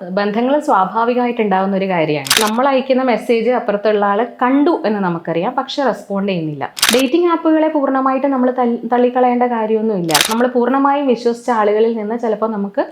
ബന്ധങ്ങൾ സ്വാഭാവികമായിട്ട് ഉണ്ടാകുന്ന ഒരു കാര്യമാണ്. നമ്മൾ അയക്കുന്ന മെസ്സേജ് അപ്പുറത്തുള്ള ആൾ കണ്ടു എന്ന് നമുക്കറിയാം, പക്ഷെ റെസ്പോണ്ട് ചെയ്യുന്നില്ല. ഡേറ്റിംഗ് ആപ്പുകളെ പൂർണ്ണമായിട്ട് നമ്മൾ തള്ളിക്കളയേണ്ട കാര്യമൊന്നുമില്ല. നമ്മൾ പൂർണ്ണമായും വിശ്വസിച്ച ആളുകളിൽ നിന്ന് ചിലപ്പോൾ നമുക്ക്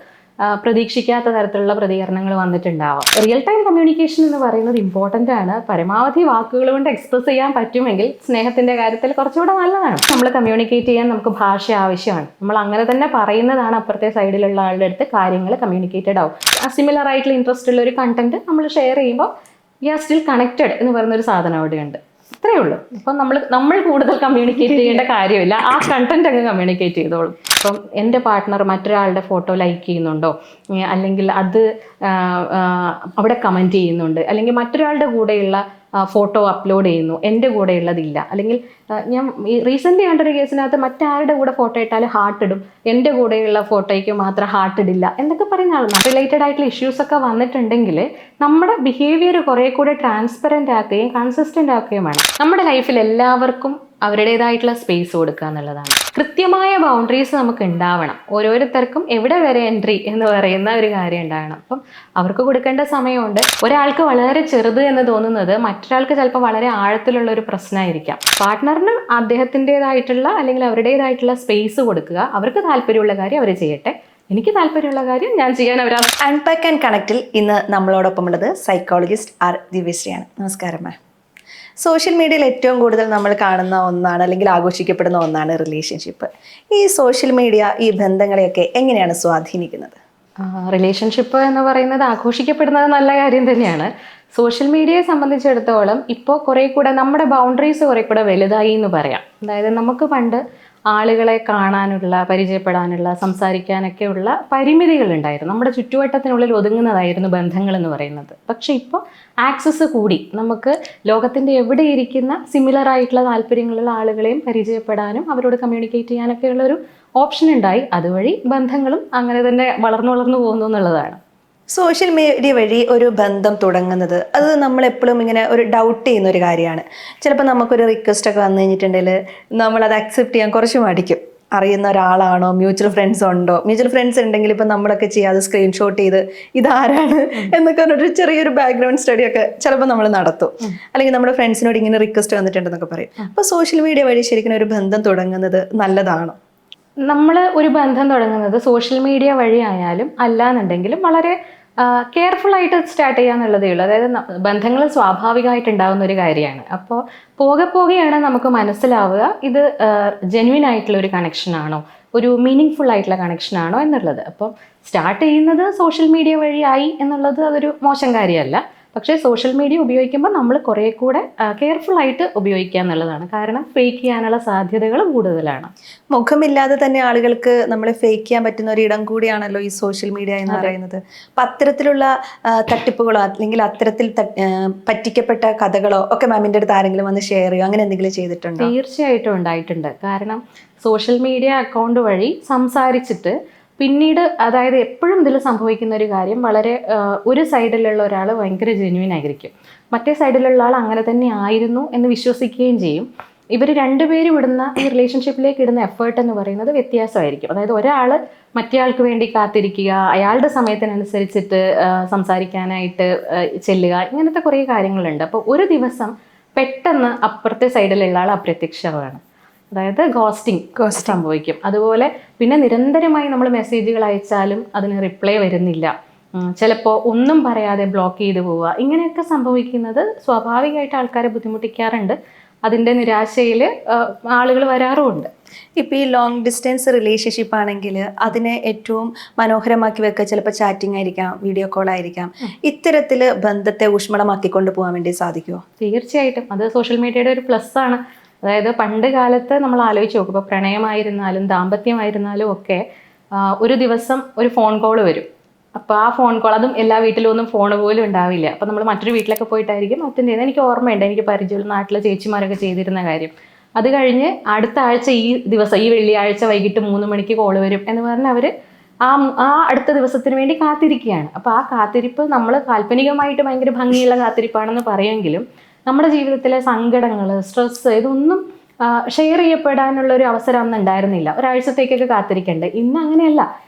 പ്രതീക്ഷിക്കാത്ത തരത്തിലുള്ള പ്രതികരണങ്ങൾ വന്നിട്ടുണ്ടാവാം. റിയൽ ടൈം കമ്മ്യൂണിക്കേഷൻ എന്ന് പറയുന്നത് ഇമ്പോർട്ടൻ്റ് ആണ്. പരമാവധി വാക്കുകൾ കൊണ്ട് എക്സ്പ്രസ് ചെയ്യാൻ പറ്റുമെങ്കിൽ സ്നേഹത്തിൻ്റെ കാര്യത്തിൽ കുറച്ചുകൂടെ നല്ലതാണ്. നമ്മൾ കമ്മ്യൂണിക്കേറ്റ് ചെയ്യാൻ നമുക്ക് ഭാഷ ആവശ്യമാണ്. നമ്മൾ അങ്ങനെ തന്നെ പറയുന്നതാണ് അപ്പുറത്തെ സൈഡിലുള്ള ആളുടെ അടുത്ത് കാര്യങ്ങൾ കമ്മ്യൂണിക്കേറ്റഡ് ആവും. സിമിലർ ആയിട്ടുള്ള ഇൻട്രസ്റ്റ് ഉള്ള ഒരു കണ്ടന്റ് നമ്മൾ ഷെയർ ചെയ്യുമ്പോൾ വി ആർ സ്റ്റിൽ കണക്റ്റഡ് എന്ന് പറയുന്നൊരു സാധനം അവിടെയുണ്ട്. അത്രയേ ഉള്ളൂ. അപ്പം നമ്മൾ കൂടുതൽ കമ്മ്യൂണിക്കേറ്റ് ചെയ്യേണ്ട കാര്യമില്ല. ആ കണ്ടന്റ് അങ്ങ് കമ്മ്യൂണിക്കേറ്റ് ചെയ്തോളും. ഇപ്പം എൻ്റെ പാർട്ട്ണർ മറ്റൊരാളുടെ ഫോട്ടോ ലൈക്ക് ചെയ്യുന്നുണ്ടോ, അല്ലെങ്കിൽ അത് അവിടെ കമൻറ്റ് ചെയ്യുന്നുണ്ട്, അല്ലെങ്കിൽ മറ്റൊരാളുടെ കൂടെയുള്ള ഫോട്ടോ അപ്ലോഡ് ചെയ്യുന്നു, എൻ്റെ കൂടെയുള്ളതില്ല, അല്ലെങ്കിൽ ഞാൻ റീസെൻ്റ്ലി കണ്ടൊരു കേസിനകത്ത് മറ്റാരുടെ കൂടെ ഫോട്ടോ ഇട്ടാലും ഹാർട്ട് ഇടും, എൻ്റെ കൂടെയുള്ള ഫോട്ടോയ്ക്ക് മാത്രം ഹാർട്ട് ഇടില്ല എന്നൊക്കെ പറയുന്ന ആളാണ്. റിലേറ്റഡ് ആയിട്ടുള്ള ഇഷ്യൂസൊക്കെ വന്നിട്ടുണ്ടെങ്കിൽ നമ്മുടെ ബിഹേവിയർ കുറേ കൂടെ ട്രാൻസ്പെറൻ്റ് ആക്കുകയും കൺസിസ്റ്റൻ്റ് ആക്കുകയും വേണം. നമ്മുടെ ലൈഫിൽ എല്ലാവർക്കും അവരുടേതായിട്ടുള്ള സ്പേസ് കൊടുക്കുക എന്നുള്ളതാണ്. കൃത്യമായ ബൗണ്ടറീസ് നമുക്ക് ഉണ്ടാവണം. ഓരോരുത്തർക്കും എവിടെ വരെ എൻട്രി എന്ന് പറയുന്ന ഒരു കാര്യം ഉണ്ടാകണം. അപ്പം അവർക്ക് കൊടുക്കേണ്ട സമയമുണ്ട്. ഒരാൾക്ക് വളരെ ചെറുത് എന്ന് തോന്നുന്നത് മറ്റൊരാൾക്ക് ചിലപ്പോൾ വളരെ ആഴത്തിലുള്ള ഒരു പ്രശ്നമായിരിക്കാം. പാർട്ട്ണറിന് അദ്ദേഹത്തിൻ്റെതായിട്ടുള്ള അല്ലെങ്കിൽ അവരുടേതായിട്ടുള്ള സ്പേസ് കൊടുക്കുക. അവർക്ക് താല്പര്യമുള്ള കാര്യം അവർ ചെയ്യട്ടെ, എനിക്ക് താല്പര്യമുള്ള കാര്യം ഞാൻ ചെയ്യാൻ അവരാ. അൺപാക്ക് ആൻഡ് കണക്റ്റിൽ ഇന്ന് നമ്മളോടൊപ്പം ഉള്ളത് സൈക്കോളജിസ്റ്റ് ആർ ദിവ്യശ്രീയാണ്. നമസ്കാരം മാം. സോഷ്യൽ മീഡിയയിൽ ഏറ്റവും കൂടുതൽ നമ്മൾ കാണുന്ന ഒന്നാണ്, അല്ലെങ്കിൽ ആഘോഷിക്കപ്പെടുന്ന ഒന്നാണ് റിലേഷൻഷിപ്പ്. ഈ സോഷ്യൽ മീഡിയ ഈ ബന്ധങ്ങളെയൊക്കെ എങ്ങനെയാണ് സ്വാധീനിക്കുന്നത്? റിലേഷൻഷിപ്പ് എന്ന് പറയുന്നത് ആഘോഷിക്കപ്പെടുന്നത് നല്ല കാര്യം തന്നെയാണ്. സോഷ്യൽ മീഡിയയെ സംബന്ധിച്ചിടത്തോളം ഇപ്പോൾ കുറേ കൂടെ നമ്മുടെ ബൗണ്ടറീസ് കുറേ കൂടെ വലുതായി എന്ന് പറയാം. അതായത് നമുക്ക് പണ്ട് ആളുകളെ കാണാനുള്ള, പരിചയപ്പെടാനുള്ള, സംസാരിക്കാനൊക്കെ ഉള്ള പരിമിതികളുണ്ടായിരുന്നു. നമ്മുടെ ചുറ്റുവട്ടത്തിനുള്ളിൽ ഒതുങ്ങുന്നതായിരുന്നു ബന്ധങ്ങൾ എന്ന് പറയുന്നത്. പക്ഷെ ഇപ്പോൾ ആക്സസ് കൂടി. നമുക്ക് ലോകത്തിൻ്റെ എവിടെ ഇരിക്കുന്ന സിമിലർ ആയിട്ടുള്ള താല്പര്യങ്ങളുള്ള ആളുകളെയും പരിചയപ്പെടാനും അവരോട് കമ്മ്യൂണിക്കേറ്റ് ചെയ്യാനൊക്കെ ഉള്ളൊരു ഓപ്ഷൻ ഉണ്ടായി. അതുവഴി ബന്ധങ്ങളും അങ്ങനെ തന്നെ വളർന്നു പോകുന്നു എന്നുള്ളതാണ്. സോഷ്യൽ മീഡിയ വഴി ഒരു ബന്ധം തുടങ്ങുന്നത് അത് നമ്മളെപ്പോഴും ഇങ്ങനെ ഒരു ഡൗട്ട് ചെയ്യുന്ന ഒരു കാര്യമാണ്. ചിലപ്പോൾ നമുക്കൊരു റിക്വസ്റ്റ് ഒക്കെ വന്നു കഴിഞ്ഞിട്ടുണ്ടെങ്കിൽ നമ്മളത് അക്സെപ്റ്റ് ചെയ്യാൻ കുറച്ച് മടിക്കും. അറിയുന്ന ഒരാളാണോ, മ്യൂച്വൽ ഫ്രണ്ട്സ് ഉണ്ടോ, മ്യൂച്വൽ ഫ്രണ്ട്സ് ഉണ്ടെങ്കിൽ ഇപ്പം നമ്മളൊക്കെ ചെയ്യാതെ സ്ക്രീൻഷോട്ട് ചെയ്ത് ഇതാരാണ് എന്നൊക്കെ ഒരു ചെറിയൊരു ബാക്ക്ഗ്രൗണ്ട് സ്റ്റഡി ഒക്കെ ചിലപ്പോൾ നമ്മൾ നടത്തും. അല്ലെങ്കിൽ നമ്മുടെ ഫ്രണ്ട്സിനോട് ഇങ്ങനെ റിക്വസ്റ്റ് വന്നിട്ടുണ്ടെന്നൊക്കെ പറയും. അപ്പോൾ സോഷ്യൽ മീഡിയ വഴി ശരിക്കും ഒരു ബന്ധം തുടങ്ങുന്നത് നല്ലതാണോ? നമ്മൾ ഒരു ബന്ധം തുടങ്ങുന്നത് സോഷ്യൽ മീഡിയ വഴി ആയാലും അല്ലാന്നുണ്ടെങ്കിലും വളരെ കെയർഫുൾ ആയിട്ട് സ്റ്റാർട്ട് ചെയ്യാന്നുള്ളതേ ഉള്ളൂ. അതായത് ബന്ധങ്ങൾ സ്വാഭാവികമായിട്ട് ഉണ്ടാകുന്ന ഒരു കാര്യമാണ്. അപ്പോൾ പോകെയാണ് നമുക്ക് മനസ്സിലാവുക ഇത് ജെന്യുവൻ ആയിട്ടുള്ള ഒരു കണക്ഷനാണോ, ഒരു മീനിങ് ഫുൾ ആയിട്ടുള്ള കണക്ഷനാണോ എന്നുള്ളത്. അപ്പോൾ സ്റ്റാർട്ട് ചെയ്യുന്നത് സോഷ്യൽ മീഡിയ വഴിയായി എന്നുള്ളത് അതൊരു മോശം കാര്യമല്ല. പക്ഷേ സോഷ്യൽ മീഡിയ ഉപയോഗിക്കുമ്പോൾ നമ്മൾ കുറേ കൂടെ കെയർഫുൾ ആയിട്ട് ഉപയോഗിക്കുക എന്നുള്ളതാണ്. കാരണം ഫേക്ക് ചെയ്യാനുള്ള സാധ്യതകൾ കൂടുതലാണ്. മുഖമില്ലാതെ തന്നെ ആളുകൾക്ക് നമ്മളെ ഫേക്ക് ചെയ്യാൻ പറ്റുന്ന ഒരു ഇടം കൂടിയാണല്ലോ ഈ സോഷ്യൽ മീഡിയ എന്ന് പറയുന്നത്. അപ്പം അത്തരത്തിലുള്ള തട്ടിപ്പുകളോ അല്ലെങ്കിൽ അത്തരത്തിൽ പറ്റിക്കപ്പെട്ട കഥകളോ ഒക്കെ മാമിൻ്റെ അടുത്ത് ആരെങ്കിലും വന്ന് ഷെയർ ചെയ്യുക, അങ്ങനെ എന്തെങ്കിലും ചെയ്തിട്ടുണ്ടോ? തീർച്ചയായിട്ടും ഉണ്ടായിട്ടുണ്ട്. കാരണം സോഷ്യൽ മീഡിയ അക്കൗണ്ട് വഴി സംസാരിച്ചിട്ട് പിന്നീട്, അതായത് എപ്പോഴും ഇതിൽ സംഭവിക്കുന്ന ഒരു കാര്യം, വളരെ ഒരു സൈഡിലുള്ള ഒരാൾ ഭയങ്കര ജെന്യുവൻ ആയിരിക്കും, മറ്റേ സൈഡിലുള്ള ആൾ അങ്ങനെ തന്നെ ആയിരുന്നു എന്ന് വിശ്വസിക്കുകയും ചെയ്യും. ഇവർ രണ്ടുപേരും ഇടുന്ന ഈ റിലേഷൻഷിപ്പിലേക്ക് ഇടുന്ന എഫേർട്ട് എന്ന് പറയുന്നത് വ്യത്യാസമായിരിക്കും. അതായത് ഒരാൾ മറ്റേ ആൾക്ക് വേണ്ടി കാത്തിരിക്കുക, അയാളുടെ സമയത്തിനനുസരിച്ചിട്ട് സംസാരിക്കാനായിട്ട് ചെല്ലുക, ഇങ്ങനത്തെ കുറേ കാര്യങ്ങളുണ്ട്. അപ്പോൾ ഒരു ദിവസം പെട്ടെന്ന് അപ്പുറത്തെ സൈഡിലുള്ള ആൾ അപ്രത്യക്ഷമാണ്. അതായത് ഗോസ്റ്റിംഗ് സംഭവിക്കും. അതുപോലെ പിന്നെ നിരന്തരമായി നമ്മൾ മെസ്സേജുകൾ അയച്ചാലും അതിന് റിപ്ലൈ വരുന്നില്ല, ചിലപ്പോൾ ഒന്നും പറയാതെ ബ്ലോക്ക് ചെയ്ത് പോവുക, ഇങ്ങനെയൊക്കെ സംഭവിക്കുന്നത് സ്വാഭാവികമായിട്ട് ആൾക്കാരെ ബുദ്ധിമുട്ടിക്കാറുണ്ട്. അതിൻ്റെ നിരാശയിൽ ആളുകൾ വരാറുമുണ്ട്. ഇപ്പോൾ ഈ ലോങ് ഡിസ്റ്റൻസ് റിലേഷൻഷിപ്പ് ആണെങ്കിൽ അതിനെ ഏറ്റവും മനോഹരമാക്കി വെക്കുക ചിലപ്പോൾ ചാറ്റിംഗ് ആയിരിക്കാം, വീഡിയോ കോൾ ആയിരിക്കാം. ഇത്തരത്തിൽ ബന്ധത്തെ ഊഷ്മളമാക്കിക്കൊണ്ട് പോകാൻ വേണ്ടി സാധിക്കുമോ? തീർച്ചയായിട്ടും. അത് സോഷ്യൽ മീഡിയയുടെ ഒരു പ്ലസ് ആണ്. അതായത് പണ്ട് കാലത്ത് നമ്മൾ ആലോചിച്ച് നോക്കും, ഇപ്പോൾ പ്രണയമായിരുന്നാലും ദാമ്പത്യമായിരുന്നാലും ഒക്കെ ഒരു ദിവസം ഒരു ഫോൺ കോൾ വരും. അപ്പോൾ ആ ഫോൺ കോൾ, അതും എല്ലാ വീട്ടിലും ഒന്നും ഫോൺ പോലും ഉണ്ടാവില്ല. അപ്പോൾ നമ്മൾ മറ്റൊരു വീട്ടിലൊക്കെ പോയിട്ടായിരിക്കും അറ്റൻഡ് ചെയ്യുന്നത്. എനിക്ക് ഓർമ്മയുണ്ട്, എനിക്ക് പരിചയമുള്ള നാട്ടിലെ ചേച്ചിമാരൊക്കെ ചെയ്തിരുന്ന കാര്യം. അത് കഴിഞ്ഞ് അടുത്ത ആഴ്ച ഈ ദിവസം, ഈ വെള്ളിയാഴ്ച വൈകിട്ട് 3 മണിക്ക് കോൾ വരും എന്ന് പറഞ്ഞാൽ അവർ ആ അടുത്ത ദിവസത്തിന് വേണ്ടി കാത്തിരിക്കുകയാണ്. അപ്പോൾ ആ കാത്തിരിപ്പ് നമ്മൾ കാൽപ്പനികമായിട്ട് ഭയങ്കര ഭംഗിയുള്ള കാത്തിരിപ്പാണെന്ന് പറയുമെങ്കിലും നമ്മുടെ ജീവിതത്തിലെ സങ്കടങ്ങൾ, സ്ട്രെസ്സ്, ഇതൊന്നും ഷെയർ ചെയ്യപ്പെടാനുള്ള ഒരു അവസരം അന്ന് ഉണ്ടായിരുന്നില്ല. ഒരാഴ്ചത്തേക്കൊക്കെ കാത്തിരിക്കണ്ടേ. ഇന്ന് അങ്ങനെയല്ല.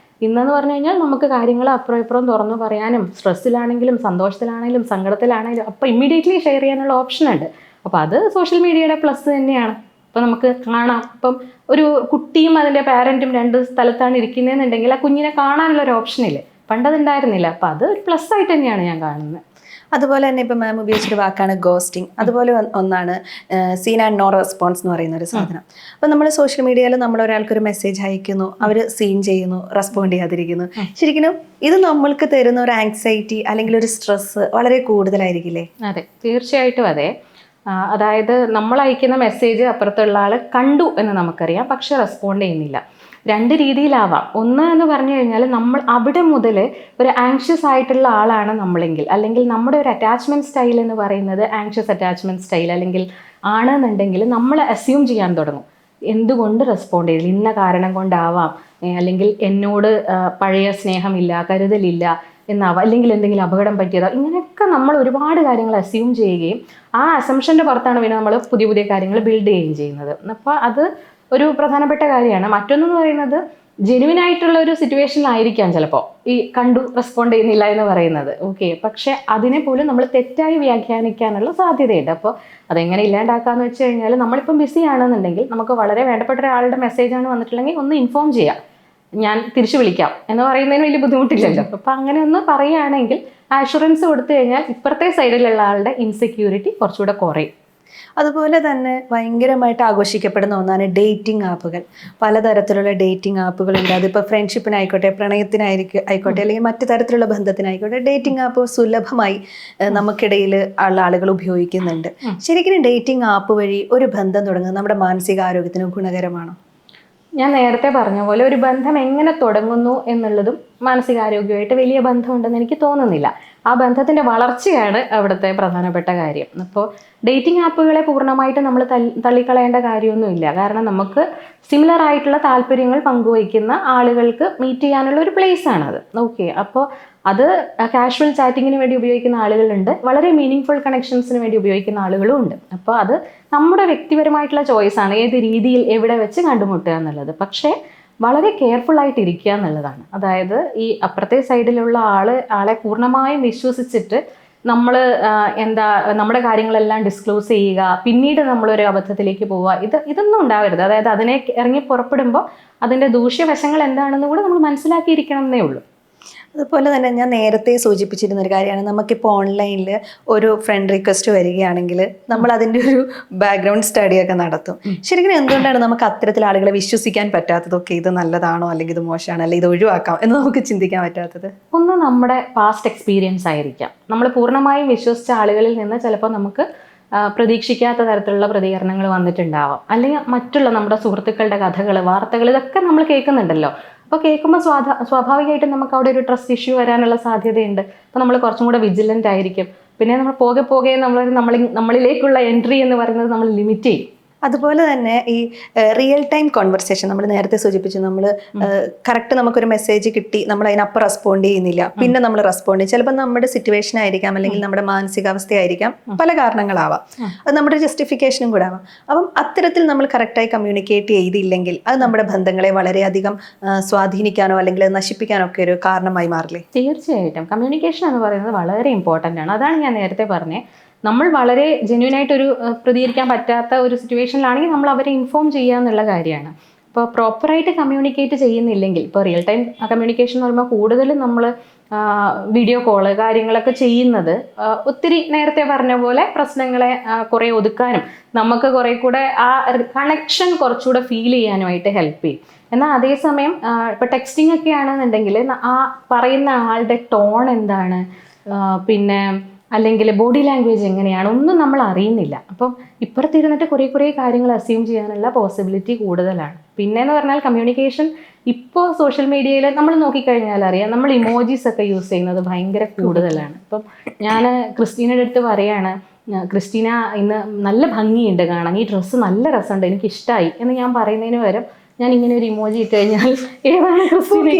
ഇന്നെന്ന് പറഞ്ഞു കഴിഞ്ഞാൽ നമുക്ക് കാര്യങ്ങൾ അപ്പുറം ഇപ്പുറം തുറന്നു പറയാനും സ്ട്രെസ്സിലാണെങ്കിലും സന്തോഷത്തിലാണെങ്കിലും സങ്കടത്തിലാണെങ്കിലും അപ്പോൾ ഇമ്മീഡിയറ്റ്ലി ഷെയർ ചെയ്യാനുള്ള ഓപ്ഷൻ ഉണ്ട്. അപ്പോൾ അത് സോഷ്യൽ മീഡിയയുടെ പ്ലസ് തന്നെയാണ്. അപ്പോൾ നമുക്ക് കാണാം, ഇപ്പം ഒരു കുട്ടിയും അതിൻ്റെ പാരൻറ്റും രണ്ട് സ്ഥലത്താണ് ഇരിക്കുന്നതെന്നുണ്ടെങ്കിൽ ആ കുഞ്ഞിനെ കാണാനുള്ള ഒരു ഓപ്ഷനില്ലേ, പണ്ടതുണ്ടായിരുന്നില്ല. അപ്പോൾ അത് ഒരു പ്ലസ് ആയിട്ട് തന്നെയാണ് ഞാൻ കാണുന്നത്. അതുപോലെ തന്നെ ഇപ്പം മാം ഉപയോഗിച്ചൊരു വാക്കാണ് ഗോസ്റ്റിംഗ്. അതുപോലെ ഒന്നാണ് സീൻ ആൻഡ് നോ റെസ്പോൺസ് എന്ന് പറയുന്ന ഒരു സാധനം. അപ്പം നമ്മൾ സോഷ്യൽ മീഡിയയിൽ നമ്മൾ ഒരാൾക്കൊരു മെസ്സേജ് അയക്കുന്നു, അവർ സീൻ ചെയ്യുന്നു, റെസ്പോണ്ട് ചെയ്യാതിരിക്കുന്നു. ശരിക്കും ഇത് നമ്മൾക്ക് തരുന്ന ഒരു ആങ്സൈറ്റി അല്ലെങ്കിൽ ഒരു സ്ട്രെസ് വളരെ കൂടുതലായിരിക്കില്ലേ? അതെ, തീർച്ചയായിട്ടും അതെ. അതായത് നമ്മൾ അയക്കുന്ന മെസ്സേജ് അപ്പുറത്തുള്ള ആൾ കണ്ടു എന്ന് നമുക്കറിയാം, പക്ഷെ റെസ്പോണ്ട് ചെയ്യുന്നില്ല. രണ്ട് രീതിയിലാവാം. ഒന്ന് എന്ന് പറഞ്ഞു കഴിഞ്ഞാൽ നമ്മൾ അവിടെ മുതൽ ഒരു ആങ്ഷ്യസ് ആയിട്ടുള്ള ആളാണ് നമ്മളെങ്കിൽ, അല്ലെങ്കിൽ നമ്മുടെ ഒരു അറ്റാച്ച്മെൻറ്റ് സ്റ്റൈൽ എന്ന് പറയുന്നത് ആങ്ഷ്യസ് അറ്റാച്ച്മെൻറ്റ് സ്റ്റൈൽ അല്ലെങ്കിൽ ആണെന്നുണ്ടെങ്കിൽ നമ്മൾ അസ്യൂം ചെയ്യാൻ തുടങ്ങും. എന്തുകൊണ്ട് റെസ്പോണ്ട് ചെയ്തില്ല, ഇന്ന കാരണം കൊണ്ടാവാം, അല്ലെങ്കിൽ എന്നോട് പഴയ സ്നേഹമില്ല, കരുതലില്ല എന്നാവാം, അല്ലെങ്കിൽ എന്തെങ്കിലും അപകടം പറ്റിയതാ, ഇങ്ങനെയൊക്കെ നമ്മൾ ഒരുപാട് കാര്യങ്ങൾ അസ്യൂം ചെയ്യുകയും ആ അസംഷൻ്റെ പുറത്താണ് പിന്നെ നമ്മൾ പുതിയ പുതിയ കാര്യങ്ങൾ ബിൽഡ് ചെയ്യുകയും ചെയ്യുന്നത്. അപ്പോൾ അത് ഒരു പ്രധാനപ്പെട്ട കാര്യമാണ്. മറ്റൊന്നെന്ന് പറയുന്നത് ജെനുവിൻ ആയിട്ടുള്ള ഒരു സിറ്റുവേഷനിലായിരിക്കാം ചിലപ്പോൾ ഈ കണ്ടു റെസ്പോണ്ട് ചെയ്യുന്നില്ല എന്ന് പറയുന്നത്. ഓക്കെ, പക്ഷെ അതിനെ പോലും നമ്മൾ തെറ്റായി വ്യാഖ്യാനിക്കാനുള്ള സാധ്യതയുണ്ട്. അപ്പോൾ അതെങ്ങനെ ഇല്ലാണ്ടാക്കാന്ന് വെച്ച് കഴിഞ്ഞാൽ, നമ്മളിപ്പം ബിസി ആണെന്നുണ്ടെങ്കിൽ നമുക്ക് വളരെ വേണ്ടപ്പെട്ട ഒരാളുടെ മെസ്സേജാണ് വന്നിട്ടുണ്ടെങ്കിൽ ഒന്ന് ഇൻഫോം ചെയ്യാം, ഞാൻ തിരിച്ചു വിളിക്കാം എന്ന് പറയുന്നതിന് വലിയ ബുദ്ധിമുട്ടില്ലല്ലോ. അപ്പം അങ്ങനെ ഒന്ന് പറയുകയാണെങ്കിൽ ആഷുറൻസ് കൊടുത്തു കഴിഞ്ഞാൽ ഇപ്പുറത്തെ സൈഡിലുള്ള ആളുടെ ഇൻസെക്യൂരിറ്റി കുറച്ചുകൂടെ കുറയും. അതുപോലെ തന്നെ ഭയങ്കരമായിട്ട് ആഘോഷിക്കപ്പെടുന്ന ഒന്നാണ് ഡേറ്റിംഗ് ആപ്പുകൾ. പലതരത്തിലുള്ള ഡേറ്റിംഗ് ആപ്പുകളുണ്ട്. അതിപ്പോൾ ഫ്രണ്ട്ഷിപ്പിനായിക്കോട്ടെ, ആയിക്കോട്ടെ, അല്ലെങ്കിൽ മറ്റു തരത്തിലുള്ള ബന്ധത്തിനായിക്കോട്ടെ, ഡേറ്റിംഗ് ആപ്പ് സുലഭമായി നമുക്കിടയിൽ ഉള്ള ആളുകൾ ഉപയോഗിക്കുന്നുണ്ട്. ശരിക്കും ഡേറ്റിംഗ് ആപ്പ് വഴി ഒരു ബന്ധം തുടങ്ങുന്നത് നമ്മുടെ മാനസികാരോഗ്യത്തിന് ഗുണകരമാണോ? ഞാൻ നേരത്തെ പറഞ്ഞ പോലെ ഒരു ബന്ധം എങ്ങനെ തുടങ്ങുന്നു എന്നുള്ളതും മാനസികാരോഗ്യമായിട്ട് വലിയ ബന്ധമുണ്ടെന്ന് എനിക്ക് തോന്നുന്നില്ല. ആ ബന്ധത്തിൻ്റെ വളർച്ചയാണ് അവിടുത്തെ പ്രധാനപ്പെട്ട കാര്യം. അപ്പോൾ ഡേറ്റിംഗ് ആപ്പുകളെ പൂർണ്ണമായിട്ട് നമ്മൾ തള്ളിക്കളയേണ്ട കാര്യമൊന്നുമില്ല. കാരണം നമുക്ക് സിമിലർ ആയിട്ടുള്ള താല്പര്യങ്ങൾ പങ്കുവയ്ക്കുന്ന ആളുകൾക്ക് മീറ്റ് ചെയ്യാനുള്ള ഒരു പ്ലേസ് ആണത്. ഓക്കെ, അപ്പോൾ അത് കാഷ്വൽ ചാറ്റിങ്ങിന് വേണ്ടി ഉപയോഗിക്കുന്ന ആളുകളുണ്ട്, വളരെ മീനിങ് ഫുൾ കണക്ഷൻസിന് വേണ്ടി ഉപയോഗിക്കുന്ന ആളുകളും ഉണ്ട്. അപ്പോൾ അത് നമ്മുടെ വ്യക്തിപരമായിട്ടുള്ള ചോയ്സാണ് ഏത് രീതിയിൽ എവിടെ വെച്ച് കണ്ടുമുട്ടുക എന്നുള്ളത്. പക്ഷേ വളരെ കെയർഫുൾ ആയിട്ട് ഇരിക്കുക എന്നുള്ളതാണ്. അതായത് ഈ അപ്പുറത്തെ സൈഡിലുള്ള ആളെ പൂർണ്ണമായും വിശ്വസിച്ചിട്ട് നമ്മൾ നമ്മുടെ കാര്യങ്ങളെല്ലാം ഡിസ്ക്ലോസ് ചെയ്യുക, പിന്നീട് നമ്മളൊരു അബദ്ധത്തിലേക്ക് പോവുക, ഇതൊന്നും ഉണ്ടാവരുത്. അതായത് അതിനെ ഇറങ്ങി പുറപ്പെടുമ്പോൾ അതിൻ്റെ ദൂഷ്യവശങ്ങൾ എന്താണെന്ന് കൂടെ നമ്മൾ മനസ്സിലാക്കിയിരിക്കണം എന്നേ ഉള്ളൂ. അതുപോലെ തന്നെ ഞാൻ നേരത്തെ സൂചിപ്പിച്ചിരുന്ന ഒരു കാര്യമാണ്, നമുക്കിപ്പോൾ ഓൺലൈനിൽ ഒരു ഫ്രണ്ട് റിക്വസ്റ്റ് വരികയാണെങ്കിൽ നമ്മൾ അതിൻ്റെ ഒരു ബാക്ക്ഗ്രൗണ്ട് സ്റ്റഡിയൊക്കെ നടത്തും. ശരിക്കും എന്തുകൊണ്ടാണ് നമുക്ക് അത്തരത്തിൽ ആളുകളെ വിശ്വസിക്കാൻ പറ്റാത്തതൊക്കെ? ഇത് നല്ലതാണോ അല്ലെങ്കിൽ ഇത് മോശമാണോ അല്ലെങ്കിൽ ഇത് ഒഴിവാക്കാം എന്ന് നമുക്ക് ചിന്തിക്കാൻ പറ്റാത്തത്? ഒന്ന് നമ്മുടെ പാസ്റ്റ് എക്സ്പീരിയൻസ് ആയിരിക്കാം. നമ്മൾ പൂർണ്ണമായും വിശ്വസിച്ച ആളുകളിൽ നിന്ന് ചിലപ്പോൾ നമുക്ക് പ്രതീക്ഷിക്കാത്ത തരത്തിലുള്ള പ്രതികരണങ്ങൾ വന്നിട്ടുണ്ടാവാം. അല്ലെങ്കിൽ മറ്റുള്ള നമ്മുടെ സുഹൃത്തുക്കളുടെ കഥകൾ, വാർത്തകൾ, ഇതൊക്കെ നമ്മൾ കേൾക്കുന്നുണ്ടല്ലോ. അപ്പോൾ കേൾക്കുമ്പോൾ സ്വാഭാവികമായിട്ടും നമുക്ക് അവിടെ ഒരു ട്രസ്റ്റ് ഇഷ്യൂ വരാനുള്ള സാധ്യതയുണ്ട്. അപ്പോൾ നമ്മൾ കുറച്ചും കൂടെ വിജിലൻ്റ് ആയിരിക്കും. പിന്നെ നമ്മൾ പോകെ നമ്മളിലേക്കുള്ള എൻട്രി എന്ന് പറയുന്നത് നമ്മൾ ലിമിറ്റ് ചെയ്യും. അതുപോലെ തന്നെ ഈ റിയൽ ടൈം കോൺവെർസേഷൻ നമ്മൾ നേരത്തെ സൂചിപ്പിച്ചു. നമ്മൾ കറക്റ്റ് നമുക്കൊരു മെസ്സേജ് കിട്ടി, നമ്മൾ അതിനപ്പുറം റെസ്പോണ്ട് ചെയ്യുന്നില്ല, പിന്നെ നമ്മൾ റെസ്പോണ്ട് ചെയ്യും. ചിലപ്പോൾ നമ്മുടെ സിറ്റുവേഷൻ ആയിരിക്കാം, അല്ലെങ്കിൽ നമ്മുടെ മാനസികാവസ്ഥയായിരിക്കാം, പല കാരണങ്ങളാവാം. അത് നമ്മുടെ ജസ്റ്റിഫിക്കേഷനും കൂടെ ആവാം. അപ്പം അത്തരത്തിൽ നമ്മൾ കറക്റ്റായി കമ്മ്യൂണിക്കേറ്റ് ചെയ്തില്ലെങ്കിൽ അത് നമ്മുടെ ബന്ധങ്ങളെ വളരെയധികം സ്വാധീനിക്കാനോ അല്ലെങ്കിൽ നശിപ്പിക്കാനോ ഒക്കെ ഒരു കാരണമായി മാറില്ലേ? തീർച്ചയായിട്ടും കമ്മ്യൂണിക്കേഷൻ എന്ന് പറയുന്നത് വളരെ ഇമ്പോർട്ടൻ്റ് ആണ്. അതാണ് ഞാൻ നേരത്തെ പറഞ്ഞത്. നമ്മൾ വളരെ ജെന്യൂനായിട്ടൊരു പ്രതികരിക്കാൻ പറ്റാത്ത ഒരു സിറ്റുവേഷനിലാണെങ്കിൽ നമ്മൾ അവരെ ഇൻഫോം ചെയ്യുക എന്നുള്ള കാര്യമാണ്. ഇപ്പോൾ പ്രോപ്പറായിട്ട് കമ്മ്യൂണിക്കേറ്റ് ചെയ്യുന്നില്ലെങ്കിൽ, ഇപ്പോൾ റിയൽ ടൈം കമ്മ്യൂണിക്കേഷൻ എന്ന് പറയുമ്പോൾ കൂടുതലും നമ്മൾ വീഡിയോ കോള് കാര്യങ്ങളൊക്കെ ചെയ്യുന്നത് ഒത്തിരി നേരത്തെ പറഞ്ഞ പോലെ പ്രശ്നങ്ങളെ കുറേ ഒതുക്കാനും നമുക്ക് കുറേ കൂടെ ആ കണക്ഷൻ കുറച്ചുകൂടെ ഫീൽ ചെയ്യാനുമായിട്ട് ഹെൽപ്പ് ചെയ്യും. എന്നാൽ അതേസമയം ഇപ്പോൾ ടെക്സ്റ്റിംഗ് ഒക്കെ ആണെന്നുണ്ടെങ്കിൽ ആ പറയുന്ന ആളുടെ ടോൺ എന്താണ്, പിന്നെ അല്ലെങ്കിൽ ബോഡി ലാംഗ്വേജ് എങ്ങനെയാണ്, ഒന്നും നമ്മൾ അറിയുന്നില്ല. അപ്പം ഇപ്പുറത്തിരുന്നിട്ട് കുറേ കാര്യങ്ങൾ അസ്യൂം ചെയ്യാനുള്ള പോസിബിലിറ്റി കൂടുതലാണ്. പിന്നെയെന്ന് പറഞ്ഞാൽ കമ്മ്യൂണിക്കേഷൻ ഇപ്പോൾ സോഷ്യൽ മീഡിയയിൽ നമ്മൾ നോക്കിക്കഴിഞ്ഞാൽ അറിയാം, നമ്മൾ ഇമോജീസ് ഒക്കെ യൂസ് ചെയ്യുന്നത് ഭയങ്കര കൂടുതലാണ്. ഇപ്പം ഞാൻ ക്രിസ്റ്റീനയുടെ അടുത്ത് പറയാണ്, ക്രിസ്റ്റീന ഇന്ന് നല്ല ഭംഗിയുണ്ട് കാണാൻ, ഈ ഡ്രസ്സ് നല്ല രസമുണ്ട്, എനിക്കിഷ്ടമായി എന്ന് ഞാൻ പറയുന്നതിന് പകരം ഞാൻ ഇങ്ങനെ ഒരു ഇമോജി ഇട്ട് കഴിഞ്ഞാൽ ഏതാണ് ക്രിസ്റ്റീന,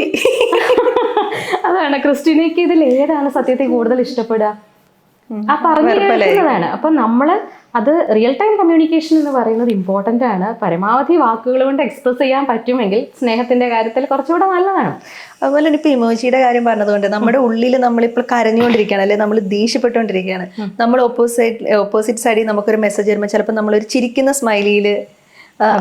അതാണ് ക്രിസ്റ്റീനയ്ക്ക് ഇതിൽ ഏതാണ് സത്യത്തെ കൂടുതൽ ഇഷ്ടപ്പെടുക, ആ പറഞ്ഞു കേൾക്കുന്നതാണ്. അപ്പം നമ്മൾ അത് റിയൽ ടൈം കമ്മ്യൂണിക്കേഷൻ എന്ന് പറയുന്നത് ഇമ്പോർട്ടൻ്റ് ആണ്. പരമാവധി വാക്കുകൾ കൊണ്ട് എക്സ്പ്രസ് ചെയ്യാൻ പറ്റുമെങ്കിൽ സ്നേഹത്തിന്റെ കാര്യത്തിൽ കുറച്ചുകൂടെ നല്ലതാണ്. അതുപോലെ തന്നെ ഇപ്പൊ ഇമോജിയുടെ കാര്യം പറഞ്ഞതുകൊണ്ട് നമ്മുടെ ഉള്ളിൽ നമ്മളിപ്പോൾ കരഞ്ഞുകൊണ്ടിരിക്കുകയാണ്, അല്ലെങ്കിൽ നമ്മൾ ദേഷ്യപ്പെട്ടുകൊണ്ടിരിക്കുകയാണ്, നമ്മൾ ഓപ്പോസിറ്റ് സൈഡിൽ നമുക്കൊരു മെസ്സേജ് വരുമ്പോൾ ചിലപ്പോൾ നമ്മളൊരു ചിരിക്കുന്ന സ്മൈലിയിൽ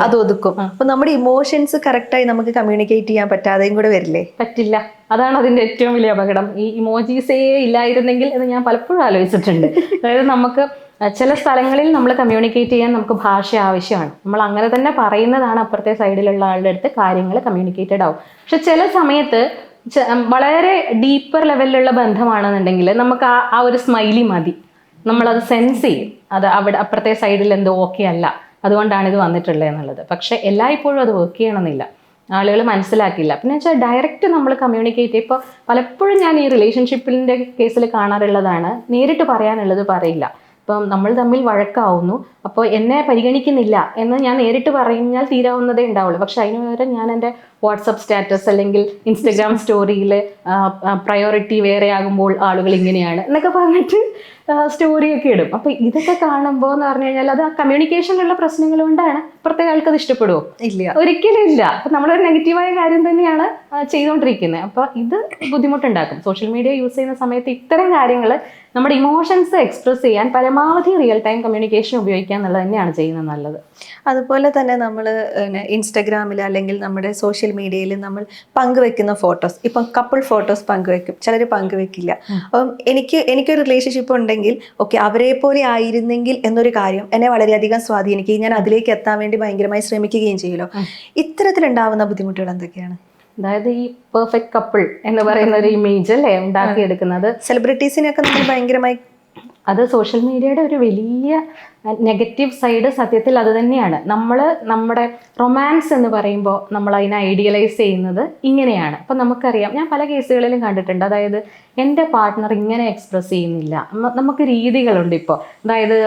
അത് ഒതുക്കും. അപ്പൊ നമ്മുടെ ഇമോഷൻസ് കറക്റ്റായി നമുക്ക് കമ്മ്യൂണിക്കേറ്റ് ചെയ്യാൻ പറ്റാതെയും കൂടെ വരില്ലേ? പറ്റില്ല. അതാണ് അതിന്റെ ഏറ്റവും വലിയ അപകടം. ഈ ഇമോജീസേ ഇല്ലായിരുന്നെങ്കിൽ എന്ന് ഞാൻ പലപ്പോഴും ആലോചിച്ചിട്ടുണ്ട്. അതായത് നമുക്ക് ചില സ്ഥലങ്ങളിൽ നമ്മൾ കമ്മ്യൂണിക്കേറ്റ് ചെയ്യാൻ നമുക്ക് ഭാഷ ആവശ്യമാണ്. നമ്മൾ അങ്ങനെ തന്നെ പറയുന്നതാണ് അപ്പുറത്തെ സൈഡിലുള്ള ആളുടെ അടുത്ത് കാര്യങ്ങൾ കമ്മ്യൂണിക്കേറ്റഡ് ആവും. പക്ഷെ ചില സമയത്ത് വളരെ ഡീപ്പർ ലെവലിലുള്ള ബന്ധമാണെന്നുണ്ടെങ്കിൽ നമുക്ക് ആ ഒരു സ്മൈലി മതി. നമ്മളത് സെൻസ് ചെയ്യും, അത് അവിടെ അപ്പുറത്തെ സൈഡിൽ എന്തോ ഓക്കെ അല്ല, അതുകൊണ്ടാണ് ഇത് വന്നിട്ടുള്ളത് എന്നുള്ളത്. പക്ഷെ എല്ലായ്പ്പോഴും അത് വർക്ക് ചെയ്യണമെന്നില്ല, ആളുകൾ മനസ്സിലാക്കില്ല. പിന്നെ വെച്ചാൽ ഡയറക്റ്റ് നമ്മൾ കമ്മ്യൂണിക്കേറ്റ് ചെയ്യും. ഇപ്പോൾ പലപ്പോഴും ഞാൻ ഈ റിലേഷൻഷിപ്പിൻ്റെ കേസിൽ കാണാറുള്ളതാണ്, നേരിട്ട് പറയാനുള്ളത് പറയില്ല. ഇപ്പം നമ്മൾ തമ്മിൽ വഴക്കാവുന്നു, അപ്പോൾ എന്നെ പരിഗണിക്കുന്നില്ല എന്ന് ഞാൻ നേരിട്ട് പറഞ്ഞാൽ തീരാവുന്നതേ ഉണ്ടാവുള്ളൂ. പക്ഷെ അതിന് പകരം ഞാൻ എൻ്റെ വാട്സപ്പ് സ്റ്റാറ്റസ് അല്ലെങ്കിൽ ഇൻസ്റ്റഗ്രാം സ്റ്റോറിയിൽ പ്രയോറിറ്റി വേറെ ആകുമ്പോൾ ആളുകൾ ഇങ്ങനെയാണ് എന്നൊക്കെ പറഞ്ഞിട്ട് സ്റ്റോറിയൊക്കെ ഇടും. അപ്പോൾ ഇതൊക്കെ കാണുമ്പോൾ എന്ന് പറഞ്ഞു കഴിഞ്ഞാൽ അത് ആ കമ്മ്യൂണിക്കേഷനിലുള്ള പ്രശ്നങ്ങൾ കൊണ്ടാണ്. പ്രത്യേക ആൾക്ക് അത് ഇഷ്ടപ്പെടുമോ? ഇല്ല, ഒരിക്കലും ഇല്ല. അപ്പം നമ്മളൊരു നെഗറ്റീവായ കാര്യം തന്നെയാണ് ചെയ്തുകൊണ്ടിരിക്കുന്നത്. അപ്പോൾ ഇത് ബുദ്ധിമുട്ടുണ്ടാക്കും. സോഷ്യൽ മീഡിയ യൂസ് ചെയ്യുന്ന സമയത്ത് ഇത്തരം കാര്യങ്ങൾ നമ്മുടെ ഇമോഷൻസ് എക്സ്പ്രസ് ചെയ്യാൻ പരമാവധി റിയൽ ടൈം കമ്മ്യൂണിക്കേഷൻ ഉപയോഗിക്കുക എന്നുള്ളത് തന്നെയാണ് ചെയ്യുന്നത് നല്ലത്. അതുപോലെ തന്നെ നമ്മൾ ഇൻസ്റ്റഗ്രാമിൽ അല്ലെങ്കിൽ നമ്മുടെ സോഷ്യൽ മീഡിയയിൽ പങ്കുവെക്കുന്ന ഫോട്ടോസ്, ഇപ്പം കപ്പിൾ ഫോട്ടോസ് പങ്കുവെക്കും, ചിലർ പങ്കുവെക്കില്ല. അപ്പം എനിക്കൊരു റിലേഷൻഷിപ്പ് ഉണ്ടെങ്കിൽ ഓക്കെ അവരെ പോലെ ആയിരുന്നെങ്കിൽ എന്നൊരു കാര്യം എന്നെ വളരെയധികം സ്വാധീനിക്കുകയും ഞാൻ അതിലേക്ക് എത്താൻ വേണ്ടി ഭയങ്കരമായി ശ്രമിക്കുകയും ചെയ്യുമല്ലോ. ഇത്തരത്തിലുണ്ടാവുന്ന ബുദ്ധിമുട്ടുകൾ എന്തൊക്കെയാണ്? അതായത് ഈ പെർഫെക്റ്റ് കപ്പിൾ എന്ന് പറയുന്ന ഒരു ഇമേജ് അല്ലേ ഉണ്ടാക്കിയെടുക്കുന്നത്. സെലിബ്രിറ്റീസിനെയൊക്കെ നമ്മൾ ഭയങ്കരമായി അത് സോഷ്യൽ മീഡിയയുടെ ഒരു വലിയ നെഗറ്റീവ് സൈഡ് സത്യത്തിൽ അത് തന്നെയാണ്. നമ്മുടെ റൊമാൻസ് എന്ന് പറയുമ്പോൾ നമ്മൾ അതിനെ ഐഡിയലൈസ് ചെയ്യുന്നത് ഇങ്ങനെയാണ്. അപ്പം നമുക്കറിയാം, ഞാൻ പല കേസുകളിലും കണ്ടിട്ടുണ്ട്, അതായത് എൻ്റെ പാർട്ട്ണർ ഇങ്ങനെ എക്സ്പ്രസ് ചെയ്യുന്നില്ല. നമുക്ക് രീതികളുണ്ട് ഇപ്പോൾ. അതായത്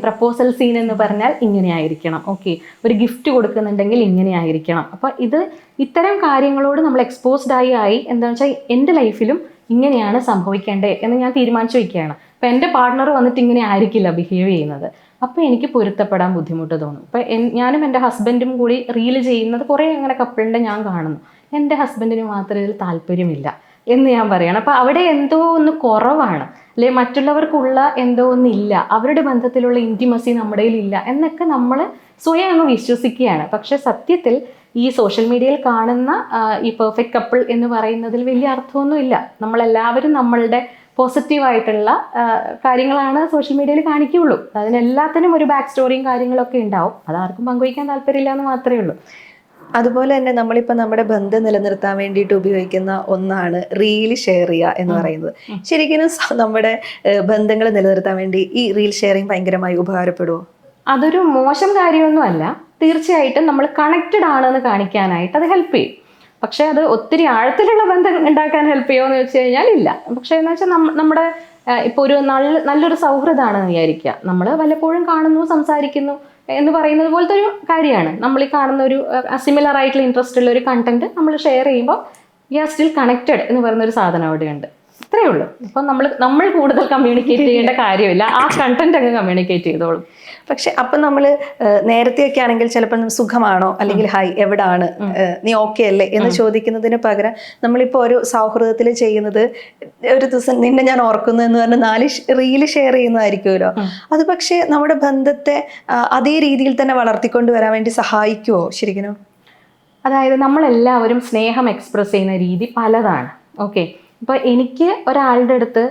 പ്രപ്പോസൽ സീൻ എന്ന് പറഞ്ഞാൽ ഇങ്ങനെ ആയിരിക്കണം, ഓക്കെ, ഒരു ഗിഫ്റ്റ് കൊടുക്കുന്നുണ്ടെങ്കിൽ ഇങ്ങനെ ആയിരിക്കണം. അപ്പോൾ ഇത്തരം കാര്യങ്ങളോട് നമ്മൾ എക്സ്പോസ്ഡ് ആയി എന്താണെന്ന് വെച്ചാൽ എൻ്റെ ലൈഫിലും ഇങ്ങനെയാണ് സംഭവിക്കേണ്ടത് എന്ന് ഞാൻ തീരുമാനിച്ചു വയ്ക്കുകയാണ്. അപ്പം എൻ്റെ പാർട്ട്ണർ വന്നിട്ട് ഇങ്ങനെ ആയിരിക്കില്ല ബിഹേവ് ചെയ്യുന്നത്. അപ്പോൾ എനിക്ക് പൊരുത്തപ്പെടാൻ ബുദ്ധിമുട്ട് തോന്നും. ഇപ്പം ഞാനും എൻ്റെ ഹസ്ബൻഡും കൂടി റീല് ചെയ്യുന്നത് കുറേ അങ്ങനെ കപ്പിളിൻ്റെ ഞാൻ കാണുന്നു. എൻ്റെ ഹസ്ബൻഡിന് മാത്രം ഇതിൽ താല്പര്യമില്ല എന്ന് ഞാൻ പറയണം. അപ്പോൾ അവിടെ എന്തോ ഒന്ന് കുറവാണ്, അല്ലെ മറ്റുള്ളവർക്കുള്ള എന്തോ ഒന്നില്ല, അവരുടെ ബന്ധത്തിലുള്ള ഇൻറ്റിമസി നമ്മുടെ ഇല്ല എന്നൊക്കെ നമ്മൾ സ്വയം അങ്ങ് വിശ്വസിക്കുകയാണ്. പക്ഷെ സത്യത്തിൽ ഈ സോഷ്യൽ മീഡിയയിൽ കാണുന്ന ഈ പെർഫെക്റ്റ് കപ്പിൾ എന്ന് പറയുന്നതിൽ വലിയ അർത്ഥമൊന്നുമില്ല. നമ്മളെല്ലാവരും നമ്മളുടെ പോസിറ്റീവായിട്ടുള്ള കാര്യങ്ങളാണ് സോഷ്യൽ മീഡിയയിൽ കാണിക്കുകയുള്ളൂ. അതിനെല്ലാത്തിനും ഒരു ബാക്ക് സ്റ്റോറിയും കാര്യങ്ങളൊക്കെ ഉണ്ടാവും. അതാർക്കും പങ്കുവയ്ക്കാൻ താല്പര്യമില്ല എന്ന് മാത്രമേ ഉള്ളൂ. അതുപോലെ തന്നെ നമ്മളിപ്പോൾ നമ്മുടെ ബന്ധം നിലനിർത്താൻ വേണ്ടിയിട്ട് ഉപയോഗിക്കുന്ന ഒന്നാണ് റീൽ ഷെയർ ചെയ്യുക എന്ന് പറയുന്നത്. ശരിക്കും നമ്മുടെ ബന്ധങ്ങൾ നിലനിർത്താൻ വേണ്ടി ഈ റീൽ ഷെയറിങ് ഭയങ്കരമായി ഉപകാരപ്പെടുമോ? അതൊരു മോശം കാര്യമൊന്നും അല്ല. തീർച്ചയായിട്ടും നമ്മൾ കണക്റ്റഡ് ആണെന്ന് കാണിക്കാനായിട്ട് അത് ഹെൽപ്പ് ചെയ്യും. പക്ഷെ അത് ഒത്തിരി ആഴത്തിലുള്ള ബന്ധം ഉണ്ടാക്കാൻ ഹെൽപ്പ് ചെയ്യുമോ എന്ന് വെച്ച് കഴിഞ്ഞാൽ ഇല്ല. പക്ഷെ എന്ന് വെച്ചാൽ നമ്മുടെ ഇപ്പോൾ ഒരു നല്ലൊരു സൗഹൃദമാണെന്ന് വിചാരിക്കുക, നമ്മൾ വല്ലപ്പോഴും കാണുന്നു, സംസാരിക്കുന്നു എന്ന് പറയുന്നത് പോലത്തെ ഒരു കാര്യമാണ്. നമ്മൾ ഈ കാണുന്ന ഒരു സിമിലർ ആയിട്ടുള്ള ഇൻട്രസ്റ്റ് ഉള്ള ഒരു കണ്ടന്റ് നമ്മൾ ഷെയർ ചെയ്യുമ്പോൾ വി ആർ സ്റ്റിൽ കണക്റ്റഡ് എന്ന് പറയുന്ന ഒരു സാധനം അവിടെയുണ്ട്. ഇത്രയേ ഉള്ളൂ. അപ്പം നമ്മൾ കൂടുതൽ കമ്മ്യൂണിക്കേറ്റ് ചെയ്യേണ്ട കാര്യമില്ല, ആ കണ്ടന്റ് അങ്ങ് കമ്മ്യൂണിക്കേറ്റ് ചെയ്തോളും. പക്ഷെ അപ്പം നമ്മൾ നേരത്തെയൊക്കെ ആണെങ്കിൽ ചിലപ്പോൾ സുഖമാണോ അല്ലെങ്കിൽ ഹായ് എവിടാണ് നീ ഓക്കെ അല്ലേ എന്ന് ചോദിക്കുന്നതിന് പകരം നമ്മളിപ്പോൾ ഒരു സൗഹൃദത്തിൽ ചെയ്യുന്നത് ഒരു ദിവസം നിന്നെ ഞാൻ ഓർക്കുന്നു എന്ന് പറഞ്ഞ് 4 റീല് ഷെയർ ചെയ്യുന്നതായിരിക്കുമല്ലോ. അത് പക്ഷേ നമ്മുടെ ബന്ധത്തെ അതേ രീതിയിൽ തന്നെ വളർത്തിക്കൊണ്ട് വരാൻ വേണ്ടി സഹായിക്കുമോ ശരിക്കും? അതായത് നമ്മളെല്ലാവരും സ്നേഹം എക്സ്പ്രസ് ചെയ്യുന്ന രീതി പലതാണ്. ഓക്കെ, ഇപ്പോൾ എനിക്ക് ഒരാളുടെ അടുത്ത്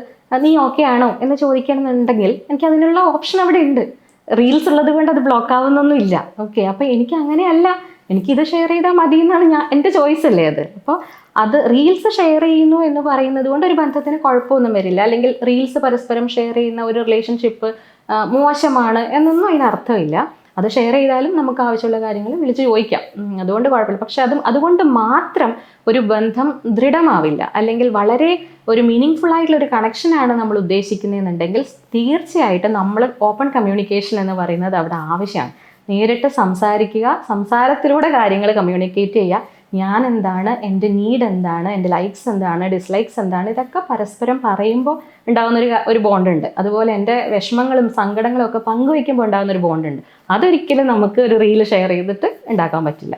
നീ ഓക്കെ ആണോ എന്ന് ചോദിക്കണമെന്നുണ്ടെങ്കിൽ എനിക്ക് അതിനുള്ള ഓപ്ഷൻ അവിടെ ഉണ്ട്. റീൽസ് ഉള്ളത് കൊണ്ട് അത് ബ്ലോക്ക് ആവുന്നൊന്നുമില്ല. ഓക്കെ, അപ്പോൾ എനിക്ക് അങ്ങനെയല്ല, എനിക്കിത് ഷെയർ ചെയ്താൽ മതി എന്നാണ് എൻ്റെ ചോയ്സ് അല്ലേ അത്. അപ്പോൾ അത് റീൽസ് ഷെയർ ചെയ്യുന്നു എന്ന് പറയുന്നത് കൊണ്ട് ഒരു ബന്ധത്തിന് കുഴപ്പമൊന്നും വരില്ല. അല്ലെങ്കിൽ റീൽസ് പരസ്പരം ഷെയർ ചെയ്യുന്ന ഒരു റിലേഷൻഷിപ്പ് മോശമാണ് എന്നൊന്നും അതിനർത്ഥമില്ല. അത് ഷെയർ ചെയ്താലും നമുക്ക് ആവശ്യമുള്ള കാര്യങ്ങൾ വിളിച്ച് ചോദിക്കാം, അതുകൊണ്ട് കുഴപ്പമില്ല. പക്ഷെ അതുകൊണ്ട് മാത്രം ഒരു ബന്ധം ദൃഢമാവില്ല. അല്ലെങ്കിൽ വളരെ ഒരു മീനിങ് ഫുൾ ആയിട്ടുള്ള ഒരു കണക്ഷനാണ് നമ്മൾ ഉദ്ദേശിക്കുന്നതെന്നുണ്ടെങ്കിൽ തീർച്ചയായിട്ടും നമ്മൾ ഓപ്പൺ കമ്മ്യൂണിക്കേഷൻ എന്ന് പറയുന്നത് അവിടെ ആവശ്യമാണ്. നേരിട്ട് സംസാരിക്കുക, സംസാരത്തിലൂടെ കാര്യങ്ങൾ കമ്മ്യൂണിക്കേറ്റ് ചെയ്യുക. ഞാൻ എന്താണ്, എൻ്റെ നീഡ് എന്താണ്, എൻ്റെ ലൈക്സ് എന്താണ്, ഡിസ്ലൈക്സ് എന്താണ്, ഇതൊക്കെ പരസ്പരം പറയുമ്പോൾ ഉണ്ടാകുന്ന ഒരു ബോണ്ടുണ്ട്. അതുപോലെ എൻ്റെ വിഷമങ്ങളും സങ്കടങ്ങളും ഒക്കെ പങ്കുവയ്ക്കുമ്പോൾ ഉണ്ടാകുന്ന ഒരു ബോണ്ടുണ്ട്. അതൊരിക്കലും നമുക്ക് ഒരു റീൽ ഷെയർ ചെയ്തിട്ട് ഉണ്ടാക്കാൻ പറ്റില്ല.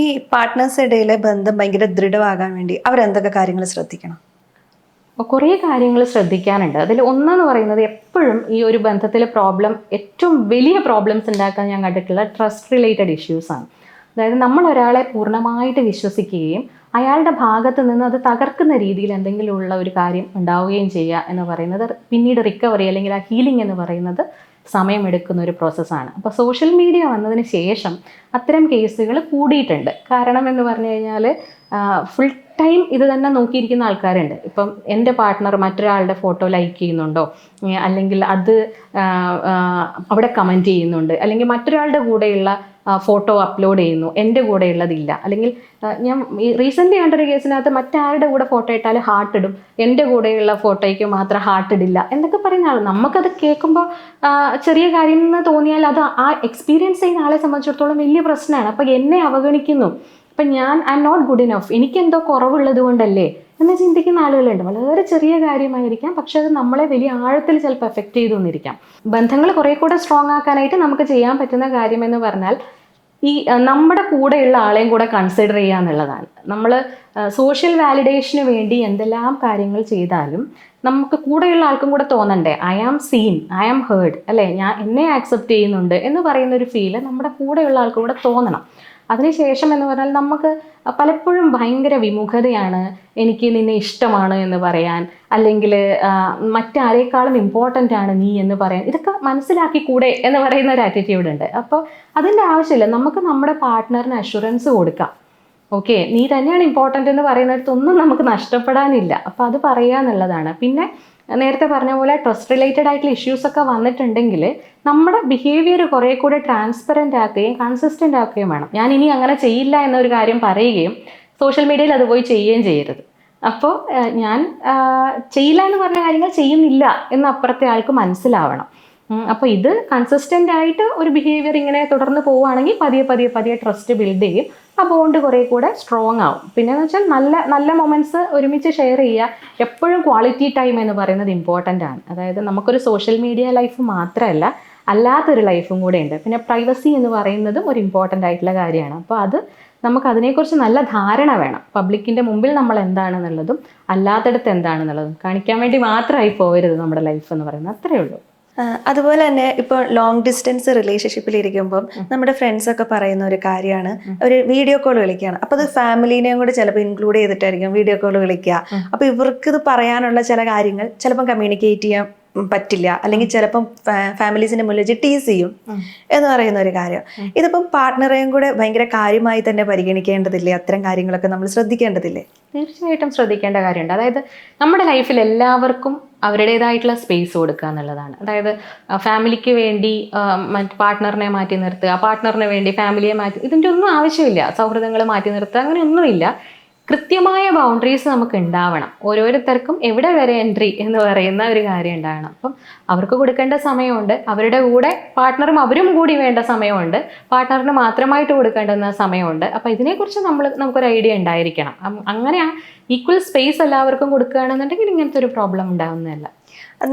ഈ പാർട്ട്നേഴ്സ് ഇടയിലെ ബന്ധം ഭയങ്കര ദൃഢമാകാൻ വേണ്ടി അവരെന്തൊക്കെ കാര്യങ്ങൾ ശ്രദ്ധിക്കണം? അപ്പോൾ കുറേ കാര്യങ്ങൾ ശ്രദ്ധിക്കാനുണ്ട്. അതിൽ ഒന്നെന്ന് പറയുന്നത്, എപ്പോഴും ഈ ഒരു ബന്ധത്തിലെ ഏറ്റവും വലിയ പ്രോബ്ലംസ് ഉണ്ടാക്കാൻ ഞാൻ കണ്ടിട്ടുള്ള ട്രസ്റ്റ് റിലേറ്റഡ് ഇഷ്യൂസാണ്. അതായത് നമ്മൾ ഒരാളെ പൂർണ്ണമായിട്ട് വിശ്വസിക്കുകയും അയാളുടെ ഭാഗത്ത് നിന്ന് അത് തകർക്കുന്ന രീതിയിൽ എന്തെങ്കിലും ഉള്ള ഒരു കാര്യം ഉണ്ടാവുകയും ചെയ്യുക എന്ന് പറയുന്നത് പിന്നീട് റിക്കവറി അല്ലെങ്കിൽ ആ ഹീലിംഗ് എന്ന് പറയുന്നത് സമയമെടുക്കുന്ന ഒരു പ്രോസസ്സാണ്. അപ്പോൾ സോഷ്യൽ മീഡിയ വന്നതിന് ശേഷം അത്തരം കേസുകൾ കൂടിയിട്ടുണ്ട്. കാരണം എന്ന് പറഞ്ഞു കഴിഞ്ഞാൽ ഫുൾ ടൈം ഇത് തന്നെ നോക്കിയിരിക്കുന്ന ആൾക്കാരുണ്ട്. ഇപ്പം എൻ്റെ പാർട്ട്ണർ മറ്റൊരാളുടെ ഫോട്ടോ ലൈക്ക് ചെയ്യുന്നുണ്ടോ, അല്ലെങ്കിൽ അത് അവിടെ കമൻറ്റ് ചെയ്യുന്നുണ്ട്, അല്ലെങ്കിൽ മറ്റൊരാളുടെ കൂടെയുള്ള ഫോട്ടോ അപ്ലോഡ് ചെയ്യുന്നു, എൻ്റെ കൂടെ ഉള്ളതില്ല. അല്ലെങ്കിൽ ഞാൻ റീസെൻ്റ്ലി കണ്ടൊരു കേസിനകത്ത് മറ്റാരുടെ കൂടെ ഫോട്ടോ ഇട്ടാൽ ഹാർട്ട് ഇടും, എൻ്റെ കൂടെയുള്ള ഫോട്ടോയ്ക്ക് മാത്രം ഹാർട്ട് ഇടില്ല എന്നൊക്കെ പറയുന്ന ആൾ. നമുക്കത് കേൾക്കുമ്പോൾ ചെറിയ കാര്യം എന്ന് തോന്നിയാൽ അത് ആ എക്സ്പീരിയൻസ് ചെയ്യുന്ന ആളെ സംബന്ധിച്ചിടത്തോളം വലിയ പ്രശ്നമാണ്. അപ്പോൾ എന്നെ അവഗണിക്കുന്നു, അപ്പം I am not good enough, എനിക്കെന്തോ കുറവുള്ളത് കൊണ്ടല്ലേ എന്ന് ചിന്തിക്കുന്ന ആളുകളുണ്ട്. വളരെ ചെറിയ കാര്യമായിരിക്കാം, പക്ഷെ അത് നമ്മളെ വലിയ ആഴത്തിൽ ചിലപ്പോൾ എഫക്റ്റ് ചെയ്തു വന്നിരിക്കാം. ബന്ധങ്ങൾ കുറേ കൂടെ സ്ട്രോങ് ആക്കാനായിട്ട് നമുക്ക് ചെയ്യാൻ പറ്റുന്ന കാര്യമെന്ന് പറഞ്ഞാൽ ഈ നമ്മുടെ കൂടെയുള്ള ആളെയും കൂടെ കൺസിഡർ ചെയ്യുക എന്നുള്ളതാണ്. നമ്മൾ സോഷ്യൽ വാലിഡേഷന് വേണ്ടി എന്തെല്ലാം കാര്യങ്ങൾ ചെയ്താലും നമുക്ക് കൂടെയുള്ള ആൾക്കും കൂടെ തോന്നണ്ടേ, I am seen, I am heard, അല്ലേ, എന്നെ ആക്സെപ്റ്റ് ചെയ്യുന്നുണ്ട് എന്ന് പറയുന്ന ഒരു ഫീല് നമ്മുടെ കൂടെയുള്ള ആൾക്കും കൂടെ തോന്നണം. അതിനുശേഷം എന്ന് പറഞ്ഞാൽ നമുക്ക് പലപ്പോഴും ഭയങ്കര വിമുഖതയാണ്, എനിക്ക് നിന്നെ ഇഷ്ടമാണ് എന്ന് പറയാൻ, അല്ലെങ്കിൽ മറ്റാരേക്കാളും ഇമ്പോർട്ടൻ്റ് ആണ് നീ എന്ന് പറയാൻ. ഇതൊക്കെ മനസ്സിലാക്കിക്കൂടെ എന്ന് പറയുന്ന ഒരു ആറ്റിറ്റ്യൂഡ് ഉണ്ട്. അപ്പോൾ അതിൻ്റെ ആവശ്യമില്ല. നമുക്ക് നമ്മുടെ പാർട്ട്ണറിന് അഷുറൻസ് കൊടുക്കാം. ഓക്കെ, നീ തന്നെയാണ് ഇമ്പോർട്ടൻ്റ് എന്ന് പറയുന്നിടത്തൊന്നും നമുക്ക് നഷ്ടപ്പെടാനില്ല. അപ്പോൾ അത് പറയുക എന്നുള്ളതാണ്. പിന്നെ നേരത്തെ പറഞ്ഞ പോലെ ട്രസ്റ്റ് റിലേറ്റഡ് ആയിട്ടുള്ള ഇഷ്യൂസ് ഒക്കെ വന്നിട്ടുണ്ടെങ്കിൽ നമ്മുടെ ബിഹേവിയർ കുറേ കൂടെ ട്രാൻസ്പെറൻ്റ് ആക്കുകയും കൺസിസ്റ്റൻ്റ് ആക്കുകയും വേണം. ഞാൻ ഇനി അങ്ങനെ ചെയ്യില്ല എന്നൊരു കാര്യം പറയുകയും സോഷ്യൽ മീഡിയയിൽ അത് പോയി ചെയ്യുകയും ചെയ്യരുത്. അപ്പോൾ ഞാൻ ചെയ്യില്ല എന്ന് പറഞ്ഞ കാര്യങ്ങൾ ചെയ്യുന്നില്ല എന്ന് അപ്പുറത്തെ ആൾക്ക് മനസ്സിലാവണം. അപ്പോൾ ഇത് കൺസിസ്റ്റൻ്റ് ആയിട്ട് ഒരു ബിഹേവിയർ ഇങ്ങനെ തുടർന്ന് പോവുകയാണെങ്കിൽ പതിയെ ട്രസ്റ്റ് ബിൽഡ് ചെയ്യും. ആ ബോണ്ട് കുറേ കൂടെ സ്ട്രോങ് ആവും. പിന്നെയെന്ന് വെച്ചാൽ നല്ല മൊമെൻറ്റ്സ് ഒരുമിച്ച് ഷെയർ ചെയ്യുക. എപ്പോഴും ക്വാളിറ്റി ടൈം എന്ന് പറയുന്നത് ഇമ്പോർട്ടൻ്റ് ആണ്. അതായത് നമുക്കൊരു സോഷ്യൽ മീഡിയ ലൈഫ് മാത്രമല്ല, അല്ലാത്തൊരു ലൈഫും കൂടെ ഉണ്ട്. പിന്നെ പ്രൈവസി എന്ന് പറയുന്നതും ഒരു ഇമ്പോർട്ടൻ്റ് ആയിട്ടുള്ള കാര്യമാണ്. അപ്പോൾ അത് നമുക്ക് അതിനെക്കുറിച്ച് നല്ല ധാരണ വേണം. പബ്ലിക്കിൻ്റെ മുമ്പിൽ നമ്മൾ എന്താണെന്നുള്ളതും അല്ലാത്തടത്ത് എന്താണെന്നുള്ളതും കാണിക്കാൻ വേണ്ടി മാത്രമായി പോകരുത് നമ്മുടെ ലൈഫ് എന്ന് പറയുന്നത്. അത്രയേ ഉള്ളൂ. അതുപോലെ തന്നെ ഇപ്പോൾ ലോങ് ഡിസ്റ്റൻസ് റിലേഷൻഷിപ്പിൽ ഇരിക്കുമ്പം നമ്മുടെ ഫ്രണ്ട്സ് ഒക്കെ പറയുന്ന ഒരു കാര്യമാണ്, ഒരു വീഡിയോ കോൾ വിളിക്കുകയാണ്. അപ്പോൾ അത് ഫാമിലീനെയും കൂടെ ചിലപ്പോൾ ഇൻക്ലൂഡ് ചെയ്തിട്ടായിരിക്കും വീഡിയോ കോൾ വിളിക്കുക. അപ്പോൾ ഇവർക്ക് ഇത് പറയാനുള്ള ചില കാര്യങ്ങൾ ചിലപ്പം കമ്മ്യൂണിക്കേറ്റ് ചെയ്യാൻ പറ്റില്ല, അല്ലെങ്കിൽ ചിലപ്പം ഫാമിലീസിന്റെ മുന്നിൽ വെച്ച് ടീസ് ചെയ്യും എന്ന് പറയുന്ന ഒരു കാര്യം. ഇതിപ്പം പാർട്ട്ണറെയും കൂടെ ഭയങ്കര കാര്യമായി തന്നെ പരിഗണിക്കേണ്ടതില്ലേ? അത്തരം കാര്യങ്ങളൊക്കെ നമ്മൾ ശ്രദ്ധിക്കേണ്ടതില്ലേ? തീർച്ചയായിട്ടും ശ്രദ്ധിക്കേണ്ട കാര്യമുണ്ട്. അതായത് നമ്മുടെ ലൈഫിൽ എല്ലാവർക്കും അവരുടേതായിട്ടുള്ള സ്പേസ് കൊടുക്കുക എന്നുള്ളതാണ്. അതായത് ഫാമിലിക്ക് വേണ്ടി മറ്റ് പാർട്ട്ണറിനെ മാറ്റി നിർത്തുക, പാർട്ട്ണറിന് വേണ്ടി ഫാമിലിയെ മാറ്റി, ഇതിൻ്റെ ഒന്നും ആവശ്യമില്ല. സൗഹൃദങ്ങൾ മാറ്റി നിർത്തുക, അങ്ങനെയൊന്നുമില്ല. കൃത്യമായ ബൗണ്ടറീസ് നമുക്ക് ഉണ്ടാവണം. ഓരോരുത്തർക്കും എവിടെ വരെ എൻട്രി എന്ന് പറയുന്ന ഒരു കാര്യം ഉണ്ടാവണം. അപ്പം അവർക്ക് കൊടുക്കേണ്ട സമയമുണ്ട്, അവരുടെ കൂടെ പാർട്ട്ണറും അവരും കൂടി വേണ്ട സമയമുണ്ട്, പാർട്ട്ണറിന് മാത്രമായിട്ട് കൊടുക്കേണ്ടുന്ന സമയമുണ്ട്. അപ്പം ഇതിനെക്കുറിച്ച് നമുക്കൊരു ഐഡിയ ഉണ്ടായിരിക്കണം. അങ്ങനെ ഈക്വൽ സ്പേസ് എല്ലാവർക്കും കൊടുക്കുകയാണെന്നുണ്ടെങ്കിൽ ഇങ്ങനത്തെ ഒരു പ്രോബ്ലം ഉണ്ടാവുന്നതല്ല.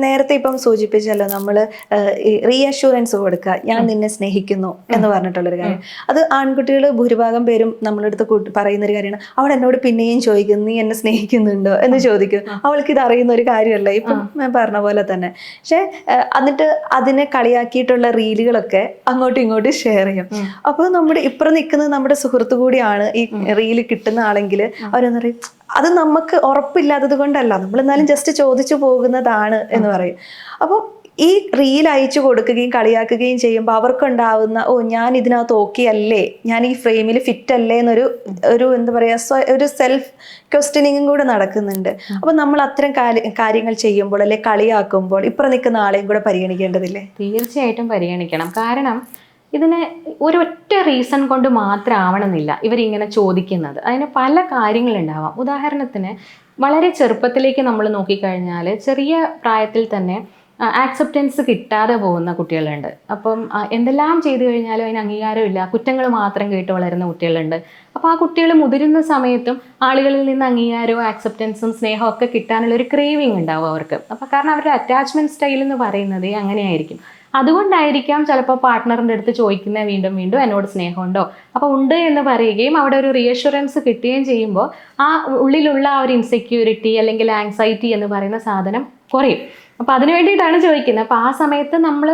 നേരത്തെ ഇപ്പം സൂചിപ്പിച്ചല്ലോ, നമ്മൾ റീഅഷ്യൂറൻസ് കൊടുക്കുക, ഞാൻ നിന്നെ സ്നേഹിക്കുന്നു എന്ന് പറഞ്ഞിട്ടുള്ളൊരു കാര്യം. അത് ആൺകുട്ടികൾ ഭൂരിഭാഗം പേരും നമ്മളടുത്ത് പറയുന്നൊരു കാര്യമാണ്. അവൾ എന്നോട് പിന്നെയും ചോദിക്കും, നീ എന്നെ സ്നേഹിക്കുന്നുണ്ടോ എന്ന് ചോദിക്കും. അവൾക്ക് ഇത് അറിയുന്ന ഒരു കാര്യമല്ല, ഇപ്പം ഞാൻ പറഞ്ഞ പോലെ തന്നെ. പക്ഷെ എന്നിട്ട് അതിനെ കളിയാക്കിയിട്ടുള്ള റീലുകളൊക്കെ അങ്ങോട്ടും ഇങ്ങോട്ടും ഷെയർ ചെയ്യും. അപ്പോൾ നമ്മുടെ ഇപ്പുറം നിൽക്കുന്നത് നമ്മുടെ സുഹൃത്തു കൂടിയാണ് ഈ റീല് കിട്ടുന്ന ആളെങ്കിൽ അവരെന്ന് പറയും, അത് നമുക്ക് ഉറപ്പില്ലാത്തത് കൊണ്ടല്ല, നമ്മൾ എന്നാലും ജസ്റ്റ് ചോദിച്ചു പോകുന്നതാണ് എന്ന് പറയും. അപ്പം ഈ റീൽ അയച്ചു കൊടുക്കുകയും കളിയാക്കുകയും ചെയ്യുമ്പോൾ അവർക്കുണ്ടാവുന്ന, ഞാൻ ഇതിനകത്ത് ഓക്കെ അല്ലേ, ഞാൻ ഈ ഫ്രെയിമിൽ ഫിറ്റ് അല്ലേ എന്നൊരു എന്താ പറയുക, ഒരു സെൽഫ് ക്വസ്റ്റ്യനിങ്ങും കൂടെ നടക്കുന്നുണ്ട്. അപ്പം നമ്മൾ അത്തരം കാര്യങ്ങൾ ചെയ്യുമ്പോൾ അല്ലെ കളിയാക്കുമ്പോൾ ഇപ്പുറം നിൽക്കുന്ന ആളെയും കൂടെ പരിഗണിക്കേണ്ടതില്ലേ? തീർച്ചയായിട്ടും പരിഗണിക്കണം. കാരണം ഇതിന് ഒരൊറ്റ റീസൺ കൊണ്ട് മാത്രം ആവണമെന്നില്ല ഇവരിങ്ങനെ ചോദിക്കുന്നത്. അതിന് പല കാര്യങ്ങളുണ്ടാവാം. ഉദാഹരണത്തിന് വളരെ ചെറുപ്പത്തിലേക്ക് നമ്മൾ നോക്കിക്കഴിഞ്ഞാൽ ചെറിയ പ്രായത്തിൽ തന്നെ ആക്സെപ്റ്റൻസ് കിട്ടാതെ പോകുന്ന കുട്ടികളുണ്ട്. അപ്പം എന്തെല്ലാം ചെയ്തു കഴിഞ്ഞാലും അതിന് അംഗീകാരമില്ല, കുറ്റങ്ങൾ മാത്രം കേട്ട് വളരുന്ന കുട്ടികളുണ്ട്. അപ്പോൾ ആ കുട്ടികൾ മുതിരുന്ന സമയത്തും ആളുകളിൽ നിന്ന് അംഗീകാരവും ആക്സെപ്റ്റൻസും സ്നേഹവും ഒക്കെ കിട്ടാനുള്ള ഒരു ക്രേവിങ് ഉണ്ടാവും അവർക്ക്. അപ്പോൾ കാരണം അവരുടെ അറ്റാച്ച്മെൻറ്റ് സ്റ്റൈൽ എന്ന് പറയുന്നത് അങ്ങനെയായിരിക്കും. അതുകൊണ്ടായിരിക്കാം ചിലപ്പോൾ പാർട്ട്ണറിൻ്റെ അടുത്ത് ചോദിക്കുന്ന വീണ്ടും വീണ്ടും എന്നോട് സ്നേഹമുണ്ടോ, അപ്പോൾ ഉണ്ട് എന്ന് പറയുകയും അവിടെ ഒരു റീഅഷുറൻസ് കിട്ടുകയും ചെയ്യുമ്പോൾ ആ ഉള്ളിലുള്ള ആ ഒരു ഇൻസെക്യൂരിറ്റി അല്ലെങ്കിൽ ആങ്സൈറ്റി എന്ന് പറയുന്ന സാധനം കുറയും. അപ്പോൾ അതിന് വേണ്ടിയിട്ടാണ് ചോദിക്കുന്നത്. അപ്പോൾ ആ സമയത്ത് നമ്മൾ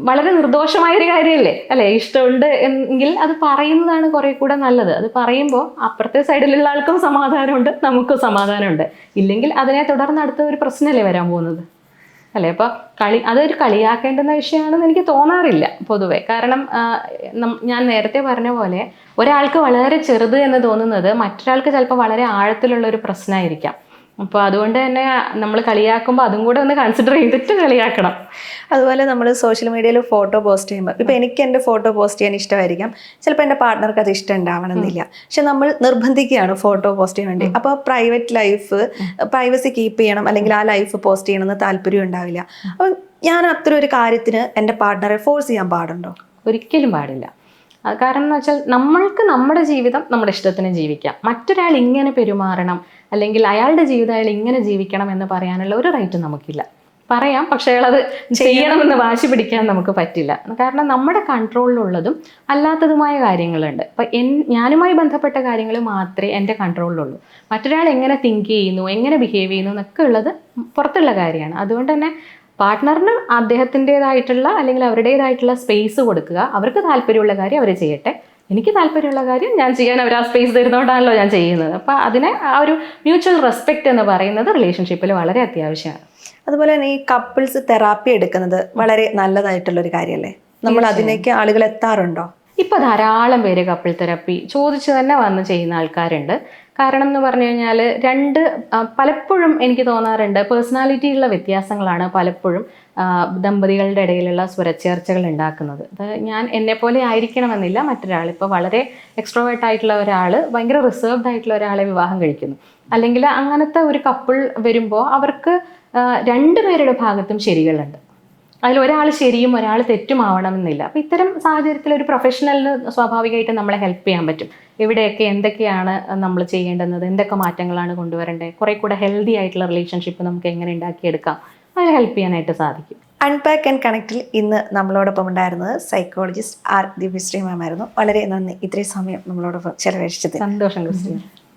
വളരെ നിർദോഷമായൊരു കാര്യമല്ലേ അല്ലേ, ഇഷ്ടമുണ്ട് എങ്കിൽ അത് പറയുന്നതാണ് കുറേ കൂടെ നല്ലത്. അത് പറയുമ്പോൾ അപ്പുറത്തെ സൈഡിലുള്ള ആൾക്കും സമാധാനമുണ്ട്, നമുക്കും സമാധാനമുണ്ട്. ഇല്ലെങ്കിൽ അതിനെ തുടർന്ന് അടുത്ത ഒരു പ്രശ്നമല്ലേ വരാൻ പോകുന്നത് അല്ലേ. അപ്പോൾ അതൊരു കളിയാക്കേണ്ടുന്ന വിഷയമാണെന്ന് എനിക്ക് തോന്നാറില്ല പൊതുവെ. കാരണം ഞാൻ നേരത്തെ പറഞ്ഞ പോലെ ഒരാൾക്ക് വളരെ ചെറുത് എന്ന് തോന്നുന്നത് മറ്റൊരാൾക്ക് ചിലപ്പോൾ വളരെ ആഴത്തിലുള്ള ഒരു പ്രശ്നമായിരിക്കാം. അപ്പോൾ അതുകൊണ്ട് തന്നെ നമ്മൾ കളിയാക്കുമ്പോൾ അതും കൂടെ ഒന്ന് കൺസിഡർ ചെയ്തിട്ട് കളിയാക്കണം. അതുപോലെ നമ്മൾ സോഷ്യൽ മീഡിയയിൽ ഫോട്ടോ പോസ്റ്റ് ചെയ്യുമ്പോൾ ഇപ്പം എനിക്ക് എൻ്റെ ഫോട്ടോ പോസ്റ്റ് ചെയ്യാൻ ഇഷ്ടമായിരിക്കാം, ചിലപ്പോൾ എൻ്റെ പാർട്ട്ണർക്ക് അത് ഇഷ്ടം ഉണ്ടാവണമെന്നില്ല. പക്ഷെ നമ്മൾ നിർബന്ധിക്കുകയാണ് ഫോട്ടോ പോസ്റ്റ് ചെയ്യാൻ വേണ്ടി. അപ്പോൾ പ്രൈവറ്റ് ലൈഫ് പ്രൈവസി കീപ്പ് ചെയ്യണം, അല്ലെങ്കിൽ ആ ലൈഫ് പോസ്റ്റ് ചെയ്യണമെന്ന് താല്പര്യം ഉണ്ടാവില്ല. അപ്പം ഞാൻ അത്ര ഒരു കാര്യത്തിന് എൻ്റെ പാർട്ട്ണറെ ഫോഴ്സ് ചെയ്യാൻ പാടുണ്ടോ? ഒരിക്കലും പാടില്ല. അത് കാരണം എന്ന് വെച്ചാൽ നമ്മൾക്ക് നമ്മുടെ ജീവിതം നമ്മുടെ ഇഷ്ടത്തിന് ജീവിക്കാം. മറ്റൊരാൾ ഇങ്ങനെ പെരുമാറണം അല്ലെങ്കിൽ അയാളുടെ ജീവിതം അയാൾ ഇങ്ങനെ ജീവിക്കണം എന്ന് പറയാനുള്ള ഒരു റൈറ്റും നമുക്കില്ല. പറയാം, പക്ഷേ അയാളത് ചെയ്യണമെന്ന് വാശി പിടിക്കാൻ നമുക്ക് പറ്റില്ല. കാരണം നമ്മുടെ കൺട്രോളിലുള്ളതും അല്ലാത്തതുമായ കാര്യങ്ങളുണ്ട്. അപ്പം ഞാനുമായി ബന്ധപ്പെട്ട കാര്യങ്ങൾ മാത്രമേ എൻ്റെ കൺട്രോളിലുള്ളൂ. മറ്റൊരാൾ എങ്ങനെ തിങ്ക് ചെയ്യുന്നു, എങ്ങനെ ബിഹേവ് ചെയ്യുന്നു എന്നൊക്കെ ഉള്ളത് പുറത്തുള്ള കാര്യമാണ്. അതുകൊണ്ട് തന്നെ പാർട്ട്ണറിന് അദ്ദേഹത്തിൻ്റെതായിട്ടുള്ള അല്ലെങ്കിൽ അവരുടേതായിട്ടുള്ള സ്പേസ് കൊടുക്കുക. അവർക്ക് താല്പര്യമുള്ള കാര്യം അവർ ചെയ്യട്ടെ, എനിക്ക് താല്പര്യമുള്ള കാര്യം ഞാൻ ചെയ്യാൻ അവർ ആ സ്പേസ് തരുന്നതുകൊണ്ടാണല്ലോ ഞാൻ ചെയ്യുന്നത്. അപ്പോൾ അതിനെ ആ ഒരു മ്യൂച്വൽ റെസ്പെക്റ്റ് എന്ന് പറയുന്നത് റിലേഷൻഷിപ്പിൽ വളരെ അത്യാവശ്യമാണ്. അതുപോലെ തന്നെ ഈ കപ്പിൾസ് തെറാപ്പി എടുക്കുന്നത് വളരെ നല്ലതായിട്ടുള്ളൊരു കാര്യമല്ലേ? നമ്മൾ അതിലേക്ക് ആളുകൾ എത്താറുണ്ടോ? ഇപ്പോൾ ധാരാളം പേര് കപ്പിൾ തെറാപ്പി ചോദിച്ചു തന്നെ വന്ന് ചെയ്യുന്ന ആൾക്കാരുണ്ട്. കാരണം എന്ന് പറഞ്ഞു കഴിഞ്ഞാൽ പലപ്പോഴും എനിക്ക് തോന്നാറുണ്ട് പേഴ്സണാലിറ്റിയുള്ള വ്യത്യാസങ്ങളാണ് പലപ്പോഴും ദമ്പതികളുടെ ഇടയിലുള്ള സ്വരച്ചേർച്ചകൾ ഉണ്ടാക്കുന്നത്. ഞാൻ എന്നെപ്പോലെ ആയിരിക്കണമെന്നില്ല മറ്റൊരാൾ. ഇപ്പോൾ വളരെ എക്സ്ട്രോവേർട്ട് ആയിട്ടുള്ള ഒരാൾ ഭയങ്കര റിസർവ്ഡ് ആയിട്ടുള്ള ഒരാളെ വിവാഹം കഴിക്കുന്നു, അല്ലെങ്കിൽ അങ്ങനത്തെ ഒരു കപ്പിൾ വരുമ്പോൾ അവർക്ക് രണ്ടുപേരുടെ ഭാഗത്തും ശരികളുണ്ട്. അതിലൊരാൾ ശരിയും ഒരാൾ തെറ്റുമാവണമെന്നില്ല. അപ്പോൾ ഇത്തരം സാഹചര്യത്തിൽ ഒരു പ്രൊഫഷണലിന് സ്വാഭാവികമായിട്ട് നമ്മളെ ഹെൽപ്പ് ചെയ്യാൻ പറ്റും. എവിടെയൊക്കെ എന്തൊക്കെയാണ് നമ്മൾ ചെയ്യേണ്ടുന്നത്, എന്തൊക്കെ മാറ്റങ്ങളാണ് കൊണ്ടുവരേണ്ടത്, കുറേ കൂടെ ഹെൽത്തി ആയിട്ടുള്ള റിലേഷൻഷിപ്പ് നമുക്ക് എങ്ങനെ ഉണ്ടാക്കിയെടുക്കാം, അതിനെ ഹെൽപ്പ് ചെയ്യാനായിട്ട് സാധിക്കും. അൺപാക്ക് ആൻഡ് കണക്റ്റിൽ ഇന്ന് നമ്മളോടൊപ്പം ഉണ്ടായിരുന്നത് സൈക്കോളജിസ്റ്റ് ആർ ദിവ്യശ്രീ മാം ആയിരുന്നു. വളരെ നന്ദി ഇത്രയും സമയം നമ്മളോടൊപ്പം ചെലവഴിച്ചത്. സന്തോഷം ക്രിസ്റ്റീന.